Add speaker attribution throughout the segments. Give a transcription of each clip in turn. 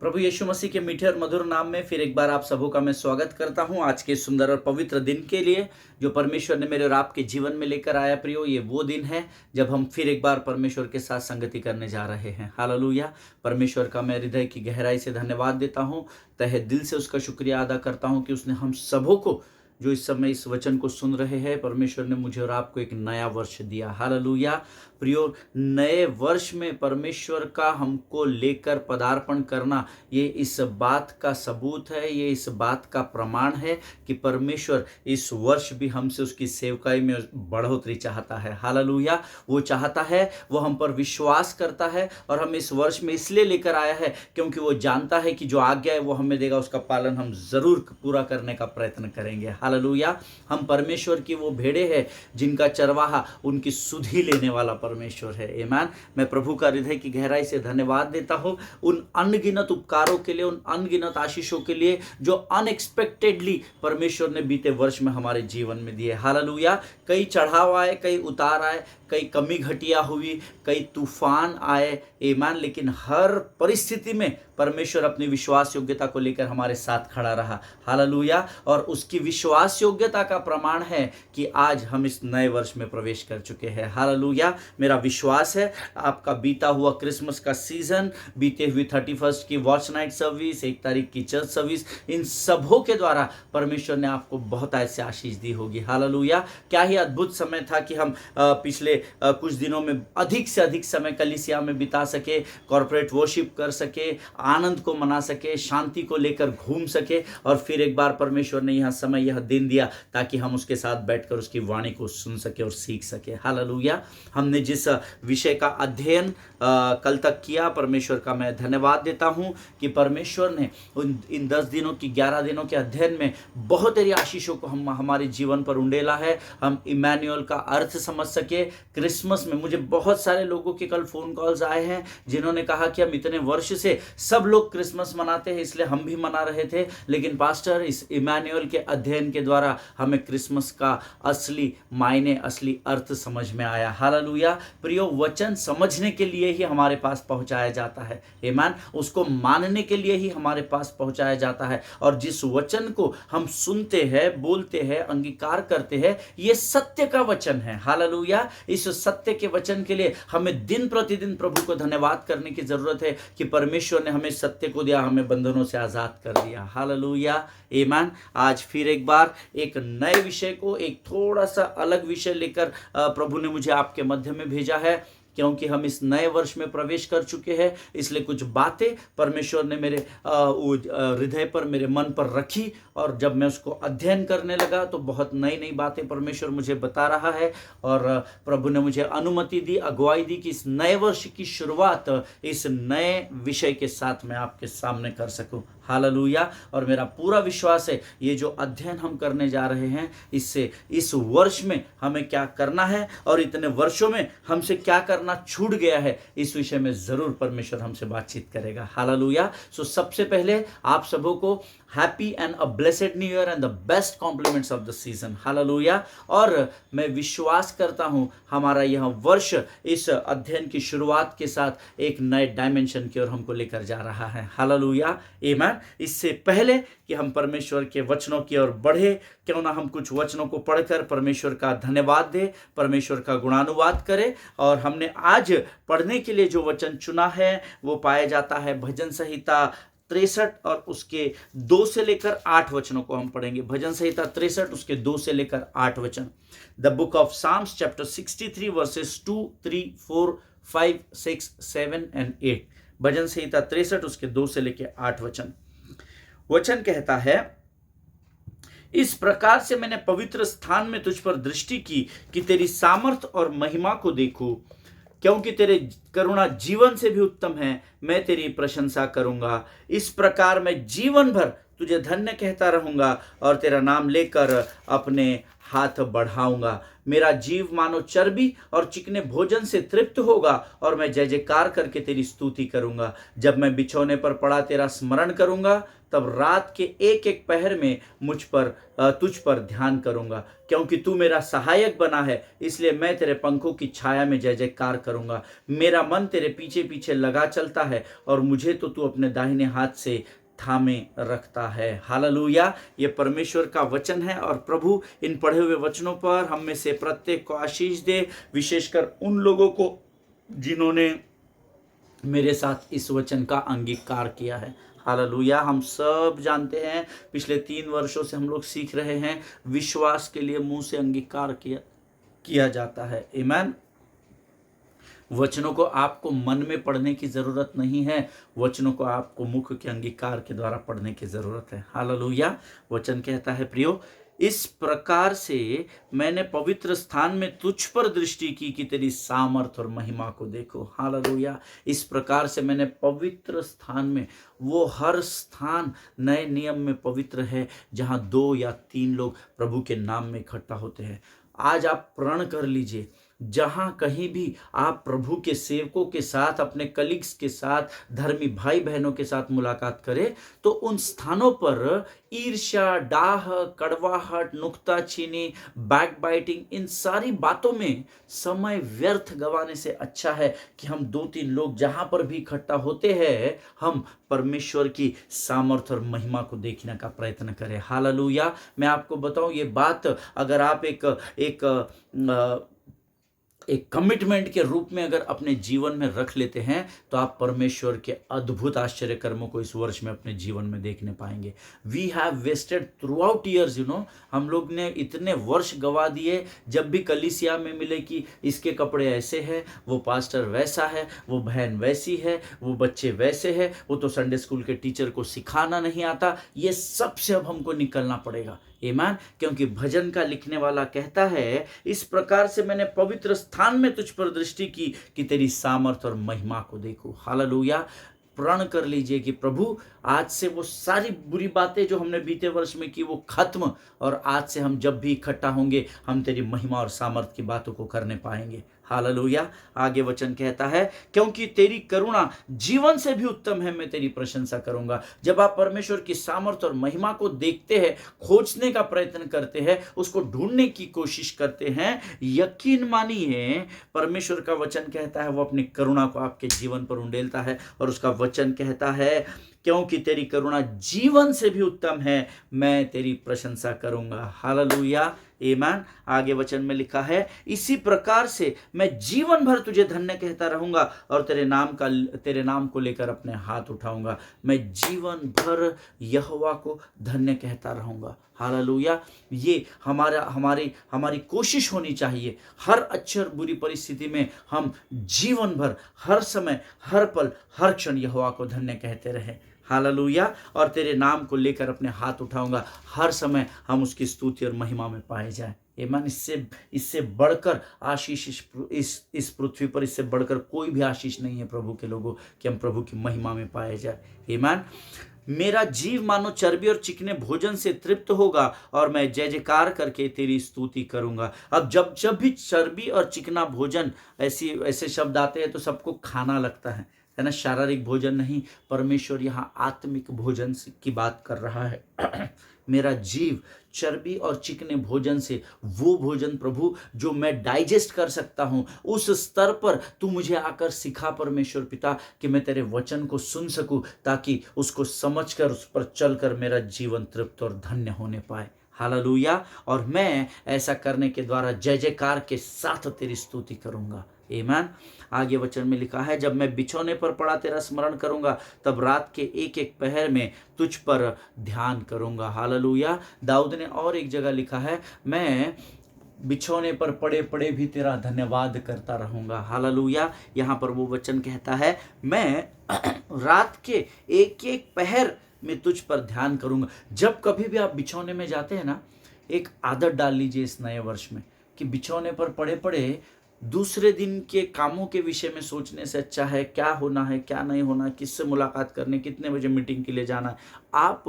Speaker 1: प्रभु यीशु मसीह के मीठे और मधुर नाम में फिर एक बार आप सबों का मैं स्वागत करता हूं आज के सुंदर और पवित्र दिन के लिए जो परमेश्वर ने मेरे और आपके जीवन में लेकर आया। प्रियो, ये वो दिन है जब हम फिर एक बार परमेश्वर के साथ संगति करने जा रहे हैं। हालेलुया। परमेश्वर का मैं हृदय की गहराई से धन्यवाद देता हूं, तहे दिल से उसका शुक्रिया अदा करता हूं कि उसने हम सबों को जो इस समय इस वचन को सुन रहे हैं, परमेश्वर ने मुझे और आपको एक नया वर्ष दिया। हालेलुया। प्रियो, नए वर्ष में परमेश्वर का हमको लेकर पदार्पण करना, ये इस बात का सबूत है, ये इस बात का प्रमाण है कि परमेश्वर इस वर्ष भी हमसे उसकी सेवकाई में बढ़ोतरी चाहता है। हालेलुया। वो चाहता है, वो हम पर विश्वास करता है और हम इस वर्ष में इसलिए लेकर आया है क्योंकि वो जानता है कि जो आज्ञा है वो हमें देगा, उसका पालन हम जरूर पूरा करने का प्रयत्न करेंगे। हालेलुया। हम परमेश्वर की वो भेड़े हैं जिनका चरवाहा उनकी सुधि लेने वाला परमेश्वर है। आमीन। मैं प्रभु का हृदय की गहराई से धन्यवाद देता हूं उन अनगिनत उपकारों के लिए, उन अनगिनत आशीषों के लिए जो अनएक्सपेक्टेडली परमेश्वर ने बीते वर्ष में हमारे जीवन में दिए। हालेलुया। कई चढ़ाव आए, कई उतार आए, कई कमी घटिया हुई, कई तूफान आए। आमीन। लेकिन हर परिस्थिति में परमेश्वर अपनी विश्वास योग्यता को लेकर हमारे साथ खड़ा रहा। हालेलुया। और उसकी विश्वास योग्यता का प्रमाण है कि आज हम इस नए वर्ष में प्रवेश कर चुके हैं। हालेलुया। मेरा विश्वास है आपका बीता हुआ क्रिसमस का सीजन, बीते हुए 31 की वॉच नाइट सर्विस, 1 तारीख की चर्च सर्विस, इन सबों के द्वारा परमेश्वर ने आपको बहुत ऐसे आशीष दी होगी। हालेलुया। क्या ही अद्भुत समय था कि हम पिछले कुछ दिनों में अधिक से अधिक समय कलीसिया में बिता सके, कॉर्पोरेट वर्शिप कर सके, आनंद को मना सके, शांति को लेकर घूम सके, और फिर एक बार परमेश्वर ने यह समय, यह दिन दिया ताकि हम उसके साथ बैठकर उसकी वाणी को सुन सके और सीख सके। हालेलुया। हमने जिस विषय का अध्ययन कल तक किया, परमेश्वर का मैं धन्यवाद देता हूं कि परमेश्वर ने इन 10 दिनों की 11 दिनों के अध्ययन में बहुत सारी आशीषों को हमारे जीवन पर उंडेला है। हम इमैनुअल का अर्थ समझ सके। क्रिसमस में मुझे बहुत सारे लोगों के कल फोन कॉल्स आए हैं जिन्होंने कहा कि हम इतने वर्ष से सब लोग क्रिसमस मनाते हैं इसलिए हम भी मना रहे थे, लेकिन पास्टर इस इमैनुअल के अध्ययन के द्वारा हमें क्रिसमस का असली मायने, असली अर्थ समझ में आया। हालेलुया। प्रियो, वचन समझने के लिए ही हमारे पास पहुंचाया जाता है। आमीन। उसको मानने के लिए ही हमारे पास पहुंचाया जाता है, और जिस वचन को हम सुनते हैं, बोलते हैं, अंगीकार करते हैं, ये सत्य का वचन है। हालेलुया। इस सत्य के वचन के लिए हमें दिन प्रतिदिन प्रभु को धन्यवाद करने की जरूरत है कि परमेश्वर ने हमें सत्य को दिया, हमें बंधनों से आजाद कर दिया। हालेलुया। आमीन। आज फिर एक बार एक नए विषय को, एक थोड़ा सा अलग विषय लेकर प्रभु ने मुझे आपके मध्य में भेजा है, क्योंकि हम इस नए वर्ष में प्रवेश कर चुके हैं। इसलिए कुछ बातें परमेश्वर ने मेरे हृदय पर, मेरे मन पर रखी, और जब मैं उसको अध्ययन करने लगा तो बहुत नई नई बातें परमेश्वर मुझे बता रहा है, और प्रभु ने मुझे अनुमति दी, अगुवाई दी कि इस नए वर्ष की शुरुआत इस नए विषय के साथ मैं आपके सामने कर सकूं। हालेलुया। और मेरा पूरा विश्वास है ये जो अध्ययन हम करने जा रहे हैं, इससे इस वर्ष में हमें क्या करना है और इतने वर्षों में हमसे क्या करना छूट गया है, इस विषय में जरूर परमेश्वर हमसे बातचीत करेगा। हालेलुया। सो सबसे पहले आप सबों को happy and a blessed new year and the best compliments of the season. Hallelujah. और मैं विश्वास करता हूं हमारा यह वर्ष इस अध्ययन की शुरुआत के साथ एक नए डायमेंशन की ओर हमको लेकर जा रहा है। हालेलुया। आमीन। इससे पहले कि हम परमेश्वर के वचनों की ओर बढ़े, क्यों ना हम कुछ वचनों को पढ़कर परमेश्वर का धन्यवाद दें, परमेश्वर का गुणानुवाद करें। और हमने आज पढ़ने के लिए जो वचन चुना है वो पाया जाता है भजन संहिता 63 और उसके 2 से लेकर 8 वचनों को हम पढ़ेंगे। भजन संहिता 63 उसके 2 से लेकर 8 वचन। The book of Psalms chapter 63 verses 2, 3, 4, 5, 6, 7 and 8। भजन संहिता 63 उसके 2 से लेकर 8 वचन। वचन कहता है, इस प्रकार से मैंने पवित्र स्थान में तुझ पर दृष्टि की कि तेरी सामर्थ और महिमा को देखूं, क्योंकि तेरे करुणा जीवन से भी उत्तम है, मैं तेरी प्रशंसा करूंगा। इस प्रकार मैं जीवन भर तुझे धन्य कहता रहूंगा और तेरा नाम लेकर अपने हाथ बढ़ाऊंगा। मेरा जीव मानो चर्बी और चिकने भोजन से तृप्त होगा और मैं जय जयकार करके तेरी स्तुति करूंगा। जब मैं बिछौने पर पड़ा तेरा स्मरण करूंगा, तब रात के एक एक पहर में तुझ पर ध्यान करूंगा। क्योंकि तू मेरा सहायक बना है, इसलिए मैं तेरे पंखों की छाया में जय जयकार करूंगा। मेरा मन तेरे पीछे पीछे लगा चलता है और मुझे तो तू अपने दाहिने हाथ से थामे रखता है। हालेलुया। ये परमेश्वर का वचन है और प्रभु इन पढ़े हुए वचनों पर हम में से प्रत्येक को आशीष दे, विशेषकर उन लोगों को जिन्होंने मेरे साथ इस वचन का अंगीकार किया है। हालेलुया। हम सब जानते हैं, पिछले 3 वर्षों से हम लोग सीख रहे हैं, विश्वास के लिए मुंह से अंगीकार किया जाता है। आमीन। वचनों को आपको मन में पढ़ने की जरूरत नहीं है, वचनों को आपको मुख के अंगीकार के द्वारा पढ़ने की जरूरत है। हालेलुया। वचन कहता है, प्रियो, इस प्रकार से मैंने पवित्र स्थान में तुझ पर दृष्टि की कि तेरी सामर्थ और महिमा को देखो। हालेलुया। इस प्रकार से मैंने पवित्र स्थान में, वो हर स्थान नए नियम में पवित्र है जहां 2 या 3 लोग प्रभु के नाम में इकट्ठा होते हैं। आज आप प्रण कर लीजिए, जहां कहीं भी आप प्रभु के सेवकों के साथ, अपने कलीग्स के साथ, धर्मी भाई बहनों के साथ मुलाकात करें, तो उन स्थानों पर ईर्ष्या, डाह, कड़वाहट, नुक्ताचीनी, बैकबाइटिंग, इन सारी बातों में समय व्यर्थ गंवाने से अच्छा है कि हम 2-3 लोग जहां पर भी इकट्ठा होते हैं, हम परमेश्वर की सामर्थ और महिमा को देखने का प्रयत्न करें। हालेलुया। मैं आपको बताऊं, ये बात अगर आप एक कमिटमेंट के रूप में अगर अपने जीवन में रख लेते हैं, तो आप परमेश्वर के अद्भुत आश्चर्य कर्मों को इस वर्ष में अपने जीवन में देखने पाएंगे। We have wasted throughout years, हम लोग ने इतने वर्ष गवा दिए। जब भी कलीसिया में मिले कि इसके कपड़े ऐसे हैं, वो पास्टर वैसा है, वो बहन वैसी है, वो बच्चे वैसे हैं, वो तो संडे स्कूल के टीचर को सिखाना नहीं आता, ये सब से अब हमको निकलना पड़ेगा। आमीन। क्योंकि भजन का लिखने वाला कहता है, इस प्रकार से मैंने पवित्र स्थान में तुझ पर दृष्टि की कि तेरी सामर्थ और महिमा को देखो। हालेलुया। प्रण कर लीजिए कि प्रभु, आज से वो सारी बुरी बातें जो हमने बीते वर्ष में की, वो खत्म, और आज से हम जब भी इकट्ठा होंगे, हम तेरी महिमा और सामर्थ की बातों को करने पाएंगे। हालेलुया। आगे वचन कहता है, क्योंकि तेरी करुणा जीवन से भी उत्तम है, मैं तेरी प्रशंसा करूंगा। जब आप परमेश्वर की सामर्थ और महिमा को देखते हैं, खोजने का प्रयत्न करते हैं, उसको ढूंढने की कोशिश करते हैं, यकीन मानिए, परमेश्वर का वचन कहता है वो अपनी करुणा को आपके जीवन पर उंडेलता है। और उसका वचन कहता है, क्योंकि तेरी करुणा जीवन से भी उत्तम है, मैं तेरी प्रशंसा करूंगा। हालेलुया। आमीन। आगे वचन में लिखा है, इसी प्रकार से मैं जीवन भर तुझे धन्य कहता रहूंगा और तेरे नाम को लेकर अपने हाथ उठाऊंगा। मैं जीवन भर यहोवा को धन्य कहता रहूंगा। हालेलुया। ये हमारी कोशिश होनी चाहिए, हर अच्छी और बुरी परिस्थिति में हम जीवन भर, हर समय, हर पल, हर क्षण यहोवा को धन्य कहते रहें। हालेलुया। और तेरे नाम को लेकर अपने हाथ उठाऊंगा, हर समय हम उसकी स्तुति और महिमा में पाए जाए। आमीन। इससे बढ़कर आशीष इस पृथ्वी पर, इससे बढ़कर कोई भी आशीष नहीं है प्रभु के लोगों, कि हम प्रभु की महिमा में पाए जाए। आमीन। मेरा जीव मानो चर्बी और चिकने भोजन से तृप्त होगा और मैं जय जयकार करके तेरी स्तुति करूंगा। अब जब भी चर्बी और चिकना भोजन, ऐसे शब्द आते हैं तो सबको खाना लगता है ना, शारीरिक भोजन नहीं। परमेश्वर यहाँ आत्मिक भोजन की बात कर रहा है। मेरा जीव चर्बी और चिकने भोजन से, वो भोजन प्रभु जो मैं डाइजेस्ट कर सकता हूं, उस स्तर पर तू मुझे आकर सिखा परमेश्वर पिता, कि मैं तेरे वचन को सुन सकूं, ताकि उसको समझकर उस पर चलकर मेरा जीवन तृप्त और धन्य होने पाए। हालेलुया। और मैं ऐसा करने के द्वारा जय जयकार के साथ तेरी स्तुति करूंगा। आमीन। आगे वचन में लिखा है, जब मैं बिछौने पर पड़ा तेरा स्मरण करूंगा, तब रात के एक एक पहर में तुझ पर ध्यान करूंगा। हालेलुया। दाऊद ने और एक जगह लिखा है, मैं बिछौने पर पड़े पड़े भी तेरा धन्यवाद करता रहूंगा। हालेलुया। यहाँ पर वो वचन कहता है, मैं रात के एक एक पहर में तुझ पर ध्यान करूंगा। जब कभी भी आप बिछौने में जाते हैं ना, एक आदत डाल लीजिए इस नए वर्ष में, कि बिछौने पर पड़े पड़े दूसरे दिन के कामों के विषय में सोचने से अच्छा है क्या होना है, क्या नहीं होना, किससे मुलाकात करने, कितने बजे मीटिंग के लिए जाना है। आप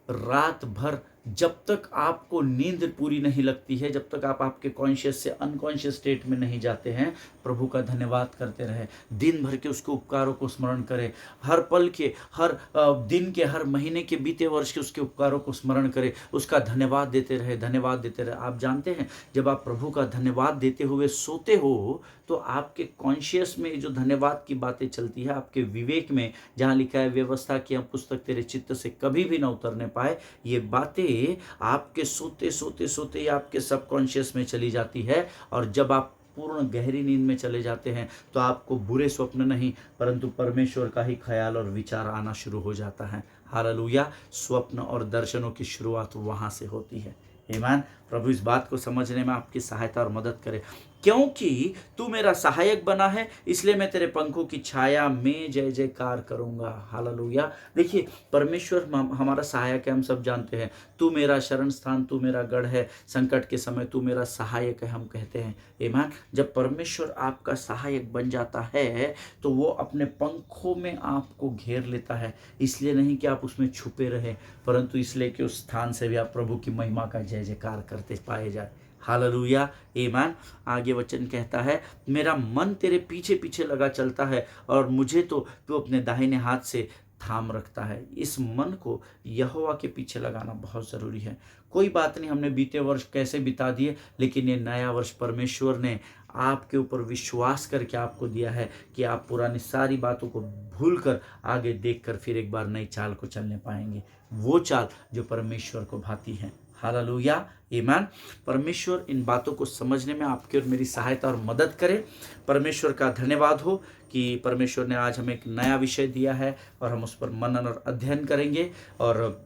Speaker 1: रात भर जब तक आपको नींद पूरी नहीं लगती है, जब तक आप आपके कॉन्शियस से अनकॉन्शियस स्टेट में नहीं जाते हैं, प्रभु का धन्यवाद करते रहे। दिन भर के उसके उपकारों को स्मरण करें, हर पल के, हर दिन के, हर महीने के, बीते वर्ष के उसके उपकारों को स्मरण करें, उसका धन्यवाद देते रहे, धन्यवाद देते रहे। आप जानते हैं, जब आप प्रभु का धन्यवाद देते हुए सोते हो तो आपके कॉन्शियस में जो धन्यवाद की बातें चलती है, आपके विवेक में, जहाँ लिखा है व्यवस्था की पुस्तक तेरे चित्त से कभी भी ना उतरने पाए, ये बातें आपके सोते सोते सोते ही आपके सबकॉन्शियस में चली जाती है। और जब आप पूर्ण गहरी नींद में चले जाते हैं तो आपको बुरे स्वप्न नहीं परंतु परमेश्वर का ही ख्याल और विचार आना शुरू हो जाता है। हालेलुया। स्वप्न और दर्शनों की शुरुआत वहाँ से होती है। आमीन। प्रभु इस बात को समझने में आपकी सहायता और मदद करे। क्योंकि तू मेरा सहायक बना है, इसलिए मैं तेरे पंखों की छाया में जय जयकार करूंगा। हालेलुया। देखिए, परमेश्वर हमारा सहायक है, हम सब जानते हैं। तू मेरा शरण स्थान, तू मेरा गढ़ है, संकट के समय तू मेरा सहायक है, हम कहते हैं। आमीन। जब परमेश्वर आपका सहायक बन जाता है तो वो अपने पंखों में आपको घेर लेता है। इसलिए नहीं कि आप उसमें छुपे रहे, परंतु इसलिए कि उस स्थान से भी आप प्रभु की महिमा का जय जयकार करते पाए जाए। हालेलुया। आमीन। आगे वचन कहता है, मेरा मन तेरे पीछे पीछे लगा चलता है और मुझे तो तू अपने दाहिने हाथ से थाम रखता है। इस मन को यहोवा के पीछे लगाना बहुत ज़रूरी है। कोई बात नहीं, हमने बीते वर्ष कैसे बिता दिए, लेकिन ये नया वर्ष परमेश्वर ने आपके ऊपर विश्वास करके आपको दिया है कि आप पुरानी सारी बातों को भूलकर आगे देखकर फिर एक बार नई चाल को चलने पाएंगे, वो चाल जो परमेश्वर को भाती है। हालेलुया। आमीन। परमेश्वर इन बातों को समझने में आपकी और मेरी सहायता और मदद करे। परमेश्वर का धन्यवाद हो कि परमेश्वर ने आज हमें एक नया विषय दिया है और हम उस पर मनन और अध्ययन करेंगे। और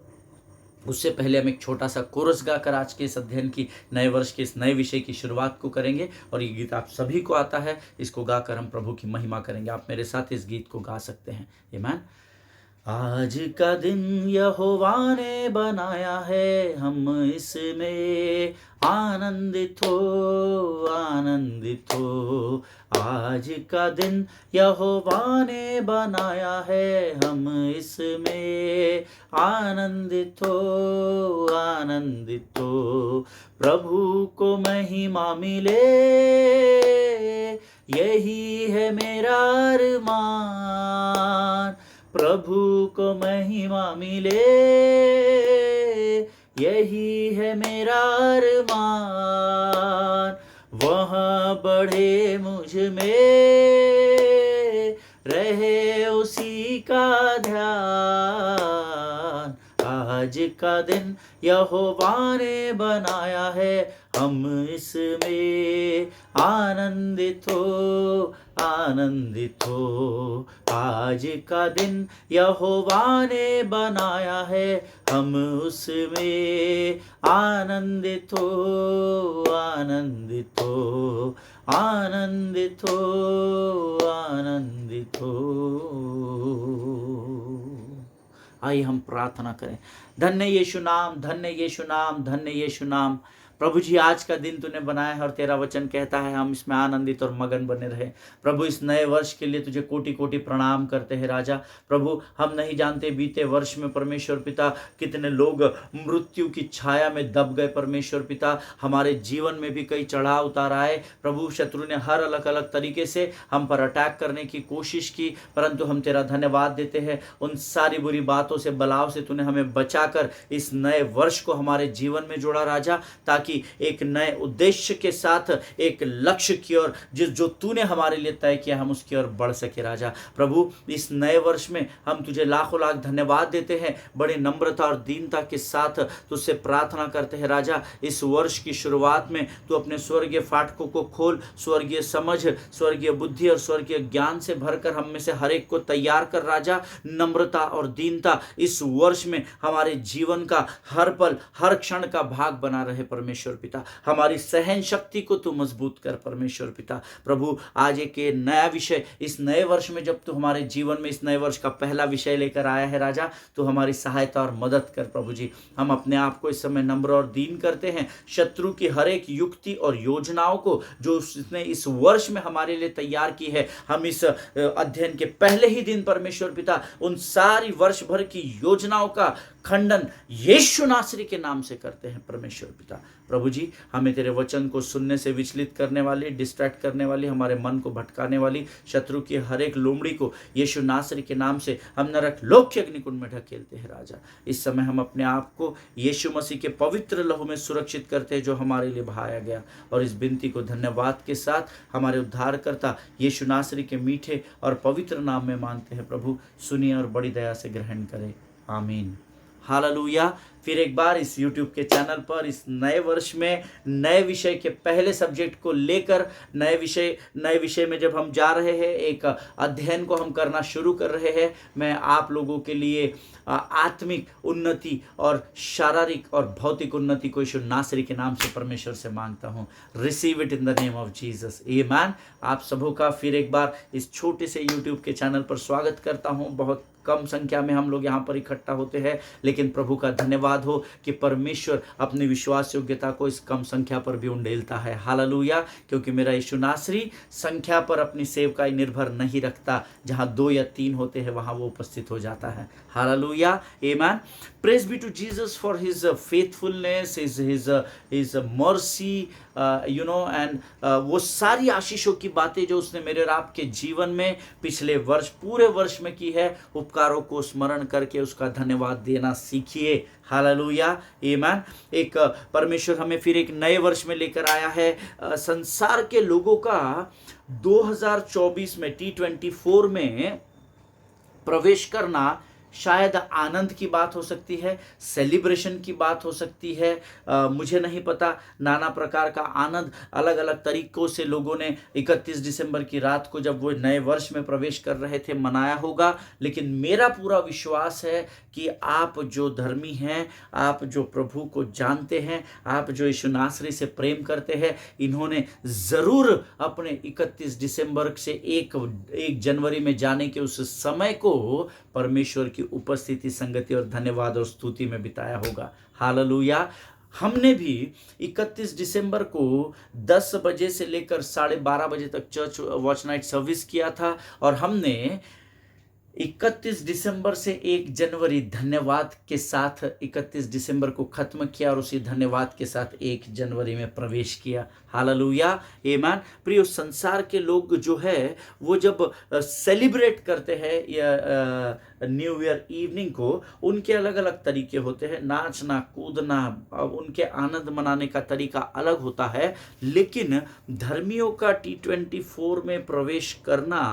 Speaker 1: उससे पहले हम एक छोटा सा कोरस गाकर आज के इस अध्ययन की, नए वर्ष के इस नए विषय की शुरुआत को करेंगे। और ये गीत आप सभी को आता है, इसको गाकर हम प्रभु की महिमा करेंगे। आप मेरे साथ इस गीत को गा सकते हैं। आमीन। आज का दिन यहोवा ने बनाया है, हम इसमें आनंदित हो, आनंदित हो। आज का दिन यहोवा ने बनाया है, हम इसमें आनंदित हो, आनंदित हो। प्रभु को महिमा मिले, यही है मेरा अरमान। प्रभु को महिमा मिले, यही है मेरा अरमान। वह बढ़े मुझ में, रहे उसी का ध्यान। आज का दिन यहोवा ने बनाया है, हम इसमें आनंदित हो, आनंदित हो। आज का दिन यहोवा ने बनाया है, हम उसमें आनंदित हो, आनंदित हो, आनंदित हो, आनंदित हो। आइए हम प्रार्थना करें। धन्य यीशु नाम, धन्य यीशु नाम, धन्य यीशु नाम। प्रभु जी, आज का दिन तूने बनाया है और तेरा वचन कहता है हम इसमें आनंदित और मगन बने रहे। प्रभु, इस नए वर्ष के लिए तुझे कोटि कोटि प्रणाम करते हैं राजा। प्रभु, हम नहीं जानते बीते वर्ष में परमेश्वर पिता कितने लोग मृत्यु की छाया में दब गए। परमेश्वर पिता, हमारे जीवन में भी कई चढ़ाव उतार आए। प्रभु, शत्रु ने हर अलग अलग तरीके से हम पर अटैक करने की कोशिश की, परंतु हम तेरा धन्यवाद देते हैं। उन सारी बुरी बातों से, बलाव से तूने हमें बचाकर इस नए वर्ष को हमारे जीवन में जोड़ा राजा, ताकि एक नए उद्देश्य के साथ, एक लक्ष्य की ओर जो तूने हमारे लिए तय किया, हम उसकी ओर बढ़ सके राजा। प्रभु, इस नए वर्ष में हम तुझे लाखों लाख धन्यवाद देते हैं। बड़े नम्रता और दीनता के साथ तुझसे प्रार्थना करते हैं राजा। इस वर्ष की शुरुआत में तू अपने स्वर्गीय फाटकों को खोल, स्वर्गीय समझ, स्वर्गीय बुद्धि और स्वर्गीय ज्ञान से भरकर हम में से हर एक को तैयार कर राजा। नम्रता और दीनता इस वर्ष में हमारे जीवन का हर पल, हर क्षण का भाग बना रहे परमेश्वर पिता। हमारी सहन शक्ति को तू मजबूत कर परमेश्वर पिता। प्रभु, आज एक नया विषय इस नए वर्ष में, जब तू हमारे जीवन में इस नए वर्ष का पहला विषय लेकर आया है राजा, तो हमारी सहायता और मदद कर प्रभु जी। हम अपने आप को इस समय नम्र और दीन करते हैं। शत्रु की हर एक युक्ति और योजनाओं को जो उसने इस वर्ष में हमारे लिए तैयार की है, हम इस अध्ययन के पहले ही दिन परमेश्वर पिता उन सारी वर्ष भर की योजनाओं का खंडन यीशु नासरी के नाम से करते हैं परमेश्वर पिता। प्रभु जी, हमें तेरे वचन को सुनने से विचलित करने वाली, डिस्ट्रैक्ट करने वाली, हमारे मन को भटकाने वाली शत्रु की हर एक लोमड़ी को यीशु नासरी के नाम से हम नरक लोक के अग्निकुंड में ढकेलते हैं। राजा, इस समय हम अपने आप को यीशु मसीह के पवित्र लहू में सुरक्षित करते हैं जो हमारे लिए बहाया गया, और इस विनती को धन्यवाद के साथ हमारे उद्धारकर्ता यीशु नासरी के मीठे और पवित्र नाम में मांगते हैं। प्रभु सुनिए और बड़ी दया से ग्रहण करें। आमीन। हालेलुया। फिर एक बार इस YouTube के चैनल पर इस नए वर्ष में नए विषय के पहले सब्जेक्ट को लेकर नए विषय में जब हम जा रहे हैं, एक अध्ययन को हम करना शुरू कर रहे हैं। मैं आप लोगों के लिए आत्मिक उन्नति और शारीरिक और भौतिक उन्नति को यीशु नासरी के नाम से परमेश्वर से मांगता हूँ। Receive it in the name of Jesus, आमीन। आप सबों का फिर एक बार इस छोटे से YouTube के चैनल पर स्वागत करता हूँ। बहुत कम संख्या में हम लोग यहाँ पर इकट्ठा होते हैं, लेकिन प्रभु का धन्यवाद हो कि परमेश्वर अपनी विश्वास योग्यता को इस कम संख्या पर भी उंडेलता है। हालेलुया। क्योंकि मेरा यीशु नासरी संख्या पर अपनी सेवकाई निर्भर नहीं रखता। जहाँ 2 या 3 होते हैं वहाँ वो उपस्थित हो जाता है। हालेलुया, आमीन। Praise be to Jesus for his faithfulness, his mercy, and वो सारी आशीषों की बातें जो उसने मेरे और आपके जीवन में पिछले वर्ष, पूरे वर्ष में की है, उपकारों को स्मरण करके उसका धन्यवाद देना सीखिए। हालेलुया, आमीन। एक परमेश्वर हमें फिर एक नए वर्ष में लेकर आया है। संसार के लोगों का 2024 में T24 में प्रवेश करना शायद आनंद की बात हो सकती है, सेलिब्रेशन की बात हो सकती है, मुझे नहीं पता। नाना प्रकार का आनंद अलग अलग तरीकों से लोगों ने 31 दिसंबर की रात को जब वो नए वर्ष में प्रवेश कर रहे थे मनाया होगा। लेकिन मेरा पूरा विश्वास है कि आप जो धर्मी हैं, आप जो प्रभु को जानते हैं, आप जो यीशु नासरी से प्रेम करते हैं, इन्होंने ज़रूर अपने 31 दिसंबर से 1 जनवरी में जाने के उस समय को परमेश्वर की उपस्थिति, संगति और धन्यवाद और स्तुति में बिताया होगा। हालेलुया। हमने भी 31 दिसंबर को 10 बजे से लेकर 12:30 बजे तक चर्च वॉच नाइट सर्विस किया था, और हमने 31 दिसंबर से 1 जनवरी धन्यवाद के साथ 31 दिसंबर को खत्म किया, और उसी धन्यवाद के साथ 1 जनवरी में प्रवेश किया। हालेलुया, आमीन। प्रिय, संसार के लोग जो है वो जब सेलिब्रेट करते हैं या न्यू ईयर इवनिंग को, उनके अलग अलग तरीके होते हैं। नाचना, कूदना, उनके आनंद मनाने का तरीका अलग होता है। लेकिन धर्मियों का T24 में प्रवेश करना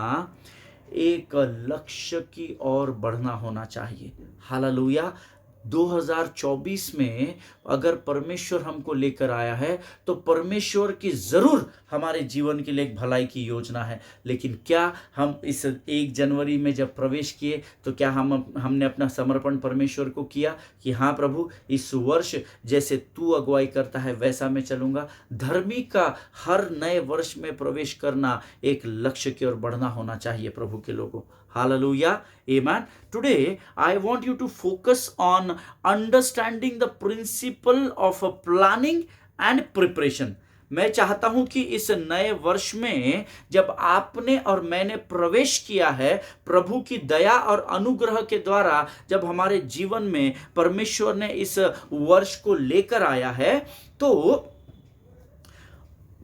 Speaker 1: एक लक्ष्य की ओर बढ़ना होना चाहिए। हालेलुया। 2024 में अगर परमेश्वर हमको लेकर आया है तो परमेश्वर की ज़रूर हमारे जीवन के लिए एक भलाई की योजना है। लेकिन क्या हम इस 1 जनवरी में जब प्रवेश किए तो क्या हमने अपना समर्पण परमेश्वर को किया कि हाँ प्रभु, इस वर्ष जैसे तू अगुवाई करता है वैसा मैं चलूँगा। धर्मी का हर नए वर्ष में प्रवेश करना एक लक्ष्य की ओर बढ़ना होना चाहिए प्रभु के लोगों। Hallelujah, amen. Today I want you to focus on understanding the principle of planning and preparation. मैं चाहता हूं कि इस नए वर्ष में जब आपने और मैंने प्रवेश किया है, प्रभु की दया और अनुग्रह के द्वारा जब हमारे जीवन में परमेश्वर ने इस वर्ष को लेकर आया है, तो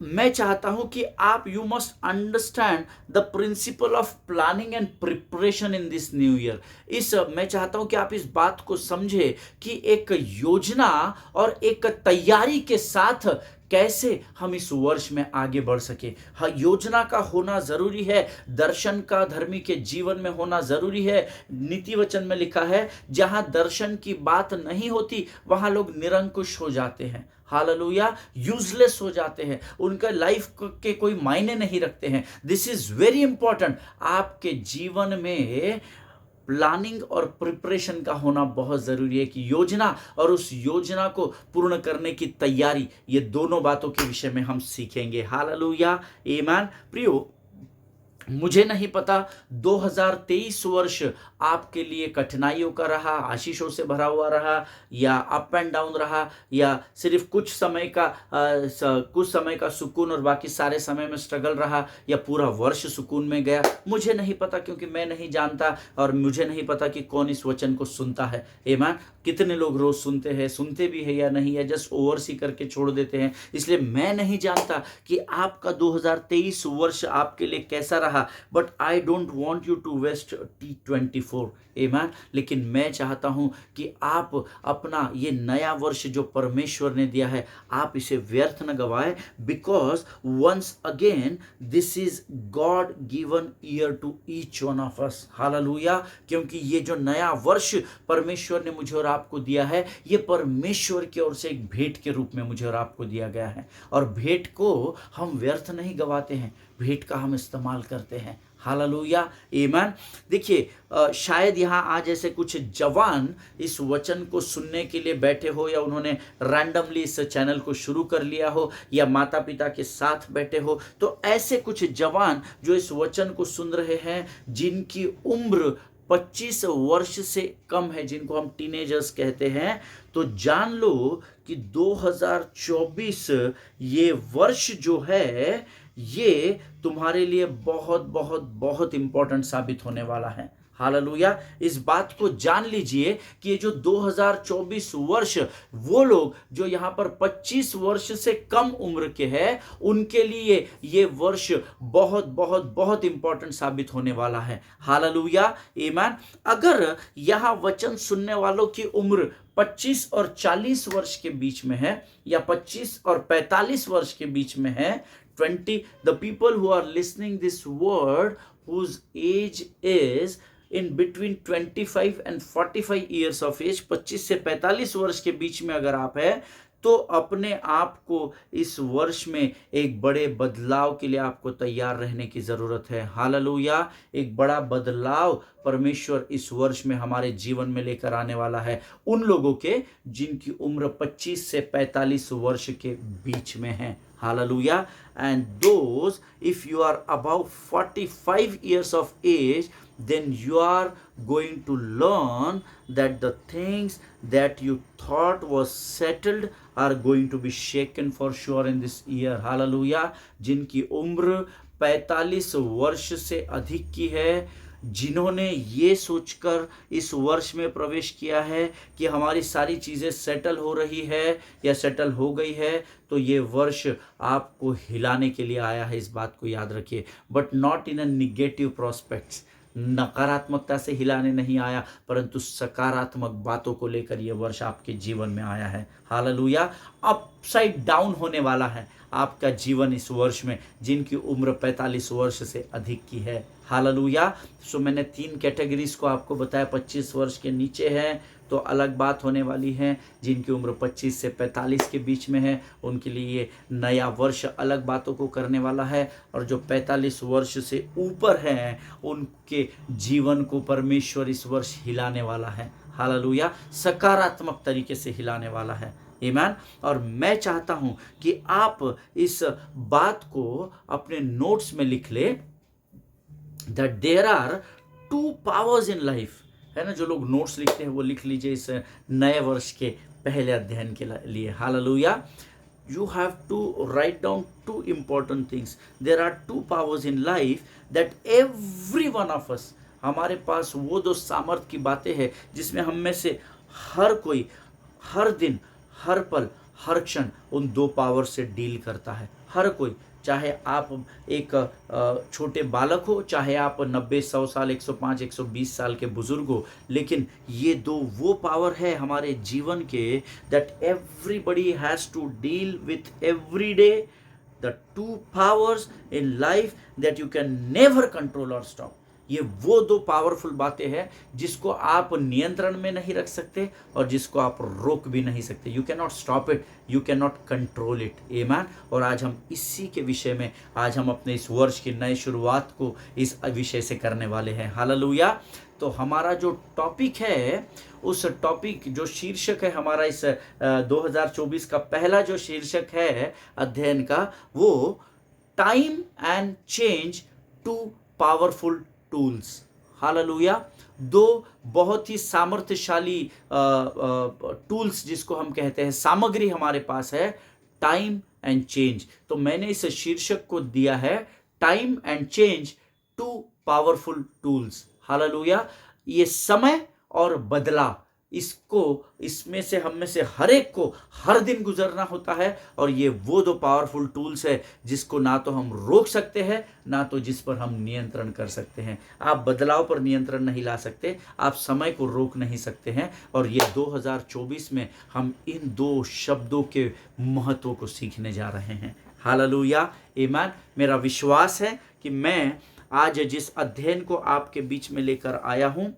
Speaker 1: मैं चाहता हूं कि आप you must understand the principle of planning and preparation in this new year. मैं चाहता हूं कि आप इस बात को समझे कि एक योजना और एक तैयारी के साथ कैसे हम इस वर्ष में आगे बढ़ सके। हाँ, योजना का होना जरूरी है, दर्शन का धर्मी के जीवन में होना जरूरी है। नीति वचन में लिखा है, जहां दर्शन की बात नहीं होती वहां लोग निरंकुश हो जाते हैं। हालेलुया, यूजलेस हो जाते हैं, उनका लाइफ के कोई मायने नहीं रखते हैं। This is very important. आपके जीवन में प्लानिंग और प्रिपरेशन का होना बहुत ज़रूरी है कि योजना और उस योजना को पूर्ण करने की तैयारी, ये दोनों बातों के विषय में हम सीखेंगे। हालेलुया, आमीन। प्रियो, मुझे नहीं पता 2023 वर्ष आपके लिए कठिनाइयों का रहा, आशीषों से भरा हुआ रहा, या अप एंड डाउन रहा, या सिर्फ कुछ समय का सुकून और बाकी सारे समय में स्ट्रगल रहा, या पूरा वर्ष सुकून में गया, मुझे नहीं पता, क्योंकि मैं नहीं जानता और मुझे नहीं पता कि कौन इस वचन को सुनता है। आमीन। कितने लोग रोज सुनते भी है या नहीं, या जस्ट ओवरसी करके छोड़ देते हैं। इसलिए मैं नहीं जानता कि आपका 2023 वर्ष आपके लिए कैसा रहा, but I don't want you to waste T24। आमीन। लेकिन मैं चाहता हूं कि आप अपना ये नया वर्ष जो परमेश्वर ने दिया है, आप इसे व्यर्थ न गवाए, because once again this is God given year to each one of us. Hallelujah. क्योंकि ये जो नया वर्ष परमेश्वर ने मुझे और आपको दिया है, ये परमेश्वर की ओर से एक भेंट के रूप में मुझे और आपको दिया गया है, और भेंट को हम व्यर्थ नहीं गवाते हैं, भेंट का हम इस्तेमाल करते हैं। हालेलुया। आमीन। देखिए, शायद यहाँ आज ऐसे कुछ जवान इस वचन को सुनने के लिए बैठे हो, या उन्होंने रैंडमली इस चैनल को शुरू कर लिया हो, या माता पिता के साथ बैठे हो। तो ऐसे कुछ जवान जो इस वचन को सुन रहे हैं, जिनकी उम्र 25 वर्ष से कम है, जिनको हम टीनेजर्स कहते हैं, तो जान लो कि 2024 ये वर्ष जो है, ये तुम्हारे लिए बहुत बहुत बहुत इंपॉर्टेंट साबित होने वाला है। हालेलुया। इस बात को जान लीजिए कि ये जो 2024 वर्ष, वो लोग जो यहाँ पर 25 वर्ष से कम उम्र के हैं, उनके लिए ये वर्ष बहुत बहुत बहुत इंपॉर्टेंट साबित होने वाला है। हालेलुया। आमीन। अगर यहाँ वचन सुनने वालों की उम्र 25 और 40 वर्ष के बीच में है, या 25 और 45 वर्ष के बीच में है, the people who are listening this word, whose age is in between 25 and 45 years of age, 25 से 45 वर्ष के बीच में अगर आप है, तो अपने आप को इस वर्ष में एक बड़े बदलाव के लिए आपको तैयार रहने की जरूरत है। हालेलुया। एक बड़ा बदलाव परमेश्वर इस वर्ष में हमारे जीवन में लेकर आने वाला है, उन लोगों के जिनकी उम्र 25 से 45 वर्ष के बीच में है। Hallelujah. And those, if you are above 45 years of age, then you are going to learn that the things that you thought was settled are going to be shaken for sure in this year. Hallelujah. जिनकी उम्र 45 वर्ष से अधिक की है, जिन्होंने ये सोचकर इस वर्ष में प्रवेश किया है कि हमारी सारी चीज़ें सेटल हो रही है या सेटल हो गई है, तो ये वर्ष आपको हिलाने के लिए आया है। इस बात को याद रखिए, but not in a negative prospects. नकारात्मकता से हिलाने नहीं आया, परंतु सकारात्मक बातों को लेकर यह वर्ष आपके जीवन में आया है। हालेलुया। अपसाइड डाउन होने वाला है आपका जीवन इस वर्ष में, जिनकी उम्र 45 वर्ष से अधिक की है। हालेलुया। सो मैंने 3 कैटेगरीज को आपको बताया। 25 वर्ष के नीचे हैं तो अलग बात होने वाली है, जिनकी उम्र 25 से 45 के बीच में है, उनके लिए ये नया वर्ष अलग बातों को करने वाला है, और जो 45 वर्ष से ऊपर हैं, उनके जीवन को परमेश्वर इस वर्ष हिलाने वाला है। हालेलुया। सकारात्मक तरीके से हिलाने वाला है। आमीन। और मैं चाहता हूं कि आप इस बात को अपने नोट्स में लिख ले, that there are 2 powers in life. है ना, जो लोग नोट्स लिखते हैं वो लिख लीजिए इस नए वर्ष के पहले अध्ययन के लिए। Hallelujah. You have to write down 2 important things. There are 2 powers in life that every one of us, हमारे पास वो 2 सामर्थ की बातें हैं जिसमें हम में से हर कोई हर दिन, हर पल, हर क्षण उन 2 पावर से डील करता है। हर कोई, चाहे आप एक छोटे बालक हो, चाहे आप 90, 100 साल, 105, 120 साल के बुजुर्ग हो, लेकिन ये 2 वो पावर है हमारे जीवन के, that everybody has to deal with every day. The 2 powers in life that you can never control और स्टॉप। ये वो 2 पावरफुल बातें हैं जिसको आप नियंत्रण में नहीं रख सकते और जिसको आप रोक भी नहीं सकते। You can not stop it, you can not control it. आमीन। और आज हम इसी के विषय में, आज हम अपने इस वर्ष की नई शुरुआत को इस विषय से करने वाले हैं। हालेलुया। तो हमारा जो टॉपिक है, उस टॉपिक जो शीर्षक है हमारा इस 2024 का पहला जो शीर्षक है अध्ययन का, वो time and change 2 powerful tools. Hallelujah. दो बहुत ही सामर्थ्यशाली टूल्स जिसको हम कहते हैं, सामग्री हमारे पास है, टाइम एंड चेंज। तो मैंने इस शीर्षक को दिया है time and change, two powerful tools. Hallelujah. ये समय और बदलाव, इसमें से हम में से हर एक को हर दिन गुजरना होता है, और ये वो दो पावरफुल टूल्स है जिसको ना तो हम रोक सकते हैं, ना तो जिस पर हम नियंत्रण कर सकते हैं। आप बदलाव पर नियंत्रण नहीं ला सकते, आप समय को रोक नहीं सकते हैं, और ये 2024 में हम इन दो शब्दों के महत्व को सीखने जा रहे हैं। हालेलुया, आमीन। मेरा विश्वास है कि मैं आज जिस अध्ययन को आपके बीच में लेकर आया हूं,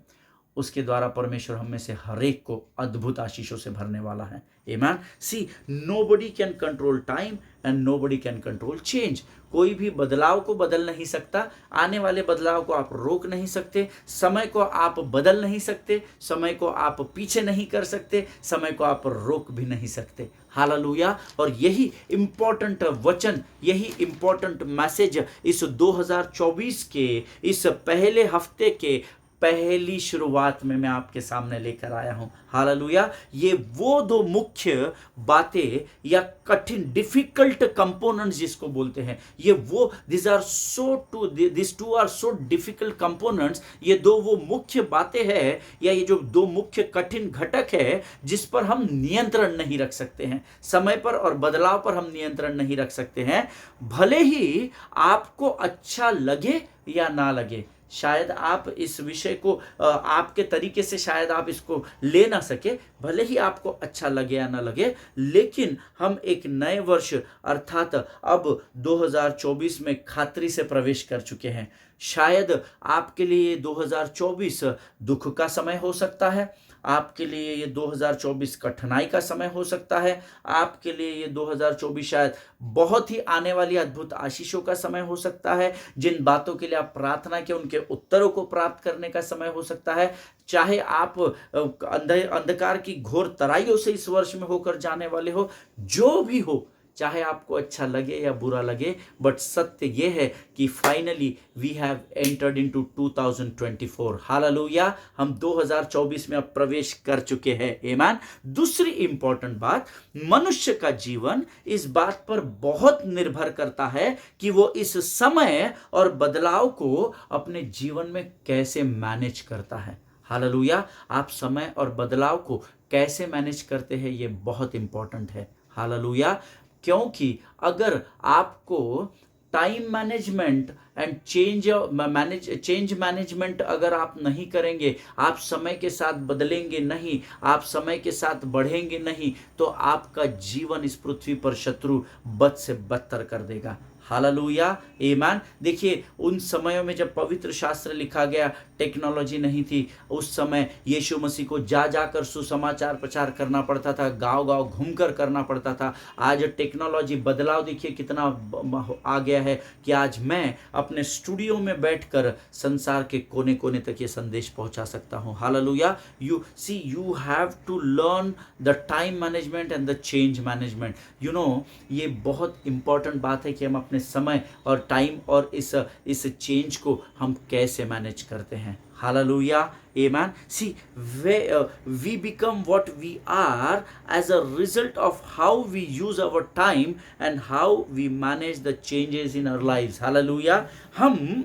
Speaker 1: उसके द्वारा परमेश्वर हम में से हर एक को अद्भुत आशीषों से भरने वाला है। आमीन। See, nobody can control time and nobody can control change. कोई भी बदलाव को बदल नहीं सकता, आने वाले बदलाव को आप रोक नहीं सकते, समय को आप बदल नहीं सकते, समय को आप पीछे नहीं कर सकते, समय को आप रोक भी नहीं सकते। हालेलुया। और यही इंपॉर्टेंट वचन, यही इंपॉर्टेंट मैसेज इस 2024 के इस पहले हफ्ते के पहली शुरुआत में मैं आपके सामने लेकर आया हूं। हालेलुया। ये वो दो मुख्य बातें या कठिन, डिफिकल्ट कंपोनेंट्स जिसको बोलते हैं, ये वो this two are so difficult components. ये दो वो मुख्य बातें हैं, या ये जो दो मुख्य कठिन घटक है जिस पर हम नियंत्रण नहीं रख सकते हैं। समय पर और बदलाव पर हम नियंत्रण नहीं रख सकते हैं। भले ही आपको अच्छा लगे या ना लगे, शायद आप इस विषय को आपके तरीके से शायद आप इसको ले ना सके, भले ही आपको अच्छा लगे या ना लगे, लेकिन हम एक नए वर्ष अर्थात अब 2024 में खातरी से प्रवेश कर चुके हैं। शायद आपके लिए 2024 दुख का समय हो सकता है, आपके लिए ये 2024 कठिनाई का समय हो सकता है, आपके लिए ये 2024 शायद बहुत ही आने वाली अद्भुत आशीषों का समय हो सकता है। जिन बातों के लिए आप प्रार्थना के उनके उत्तरों को प्राप्त करने का समय हो सकता है। चाहे आप अंधकार की घोर तराइयों से इस वर्ष में होकर जाने वाले हो, जो भी हो, चाहे आपको अच्छा लगे या बुरा लगे, बट सत्य यह है कि finally we have entered into 2024। Hallelujah. हम 2024 में अब प्रवेश कर चुके हैं। आमीन। दूसरी इंपॉर्टेंट बात, मनुष्य का जीवन इस बात पर बहुत निर्भर करता है कि वो इस समय और बदलाव को अपने जीवन में कैसे मैनेज करता है। हालेलुया। आप समय और बदलाव को कैसे मैनेज करते हैं, ये बहुत इंपॉर्टेंट है। हालेलुया। क्योंकि अगर आपको time management and change management अगर आप नहीं करेंगे, आप समय के साथ बदलेंगे नहीं, आप समय के साथ बढ़ेंगे नहीं, तो आपका जीवन इस पृथ्वी पर शत्रु बद से बदतर कर देगा। हालेलुया, आमीन। देखिए, उन समयों में जब पवित्र शास्त्र लिखा गया, टेक्नोलॉजी नहीं थी। उस समय यीशु मसीह को जा जाकर सुसमाचार प्रचार करना पड़ता था, गांव-गांव घूमकर करना पड़ता था। आज टेक्नोलॉजी बदलाव देखिए कितना आ गया है कि आज मैं अपने स्टूडियो में बैठकर संसार के कोने कोने तक ये संदेश पहुंचा सकता हूं। Hallelujah. You have to learn the time management and the change management. ये बहुत इंपॉर्टेंट बात है कि हम अपने समय और टाइम और इस चेंज को हम कैसे मैनेज करते हैं। हालेलुया, आमीन। See, we become what we are as a result of how we use our time and how we manage the changes in our lives. Hallelujah. हम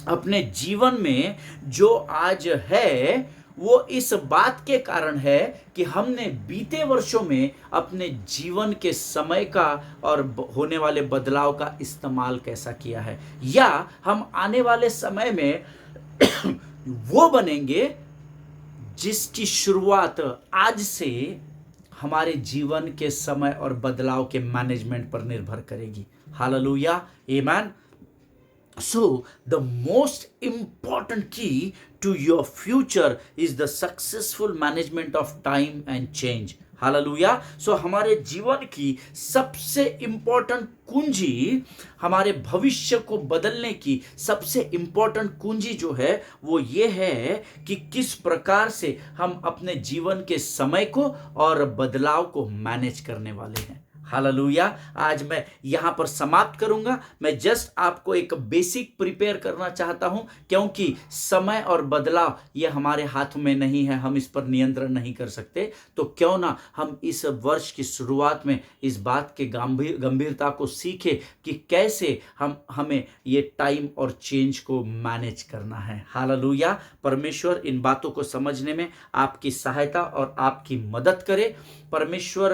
Speaker 1: अपने जीवन में जो आज है वो इस बात के कारण है कि हमने बीते वर्षों में अपने जीवन के समय का और होने वाले बदलाव का इस्तेमाल कैसा किया है, या हम आने वाले समय में वो बनेंगे जिसकी शुरुआत आज से हमारे जीवन के समय और बदलाव के मैनेजमेंट पर निर्भर करेगी। हालेलुया, आमीन। So, the most important key to your future is the successful management of time and change. हालेलुया। सो हमारे जीवन की सबसे इंपॉर्टेंट कुंजी, हमारे भविष्य को बदलने की सबसे इंपॉर्टेंट कुंजी जो है वो ये है कि किस प्रकार से हम अपने जीवन के समय को और बदलाव को मैनेज करने वाले हैं। हालेलुया। आज मैं यहाँ पर समाप्त करूंगा। मैं जस्ट आपको एक बेसिक प्रिपेयर करना चाहता हूं, क्योंकि समय और बदलाव ये हमारे हाथ में नहीं है, हम इस पर नियंत्रण नहीं कर सकते। तो क्यों ना हम इस वर्ष की शुरुआत में इस बात के गंभीरता को सीखें कि कैसे हमें ये टाइम और चेंज को मैनेज करना है। हालेलुया। परमेश्वर इन बातों को समझने में आपकी सहायता और आपकी मदद करे। परमेश्वर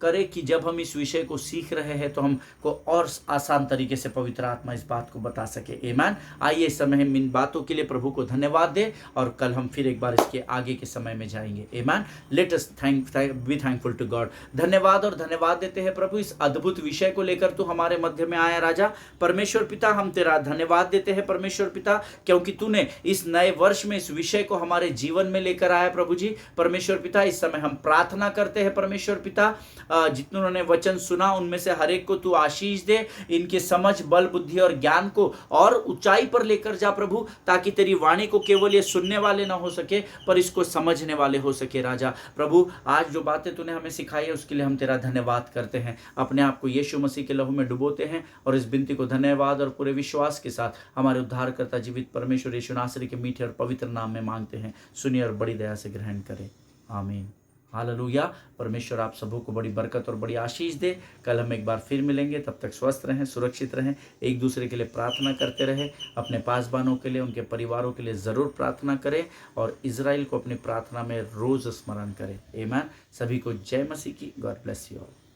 Speaker 1: करे कि जब हम इस विषय को सीख रहे हैं तो हमको और आसान तरीके से पवित्र आत्मा इस बात को बता सके। आमीन। आइए इस समय हम इन बातों के लिए प्रभु को धन्यवाद दें और कल हम फिर एक बार इसके आगे के समय में जाएंगे। आमीन। Let us be thankful to God. धन्यवाद और धन्यवाद देते हैं प्रभु, इस अद्भुत विषय को लेकर तू हमारे मध्य में आया राजा। परमेश्वर पिता, हम तेरा धन्यवाद देते हैं परमेश्वर पिता, क्योंकि तूने इस नए वर्ष में इस विषय को हमारे जीवन में लेकर आया प्रभु जी। परमेश्वर पिता, इस समय हम प्रार्थना करते हैं परमेश्वर पिता, जितनों ने वचन सुना उनमें से हर एक को तू आशीष दे, इनके समझ, बल, बुद्धि और ज्ञान को और ऊंचाई पर लेकर जा प्रभु, ताकि तेरी वाणी को केवल ये सुनने वाले ना हो सके पर इसको समझने वाले हो सके राजा। प्रभु, आज जो बातें तूने हमें सिखाई है उसके लिए हम तेरा धन्यवाद करते हैं। अपने आप को यीशु मसीह के लहू में डुबोते हैं और इस विनती को धन्यवाद और पूरे विश्वास के साथ हमारे उद्धारकर्ता जीवित परमेश्वर यीशु नासरी के मीठे और पवित्र नाम में मांगते हैं। सुनिए और बड़ी दया से ग्रहण करें। आमीन। हालेलुया। परमेश्वर आप सबों को बड़ी बरकत और बड़ी आशीष दे। कल हम एक बार फिर मिलेंगे, तब तक स्वस्थ रहें, सुरक्षित रहें, एक दूसरे के लिए प्रार्थना करते रहें। अपने पासबानों के लिए, उनके परिवारों के लिए ज़रूर प्रार्थना करें और इजराइल को अपनी प्रार्थना में रोज़ स्मरण करें। आमीन। सभी को जय मसीह की। God bless you all.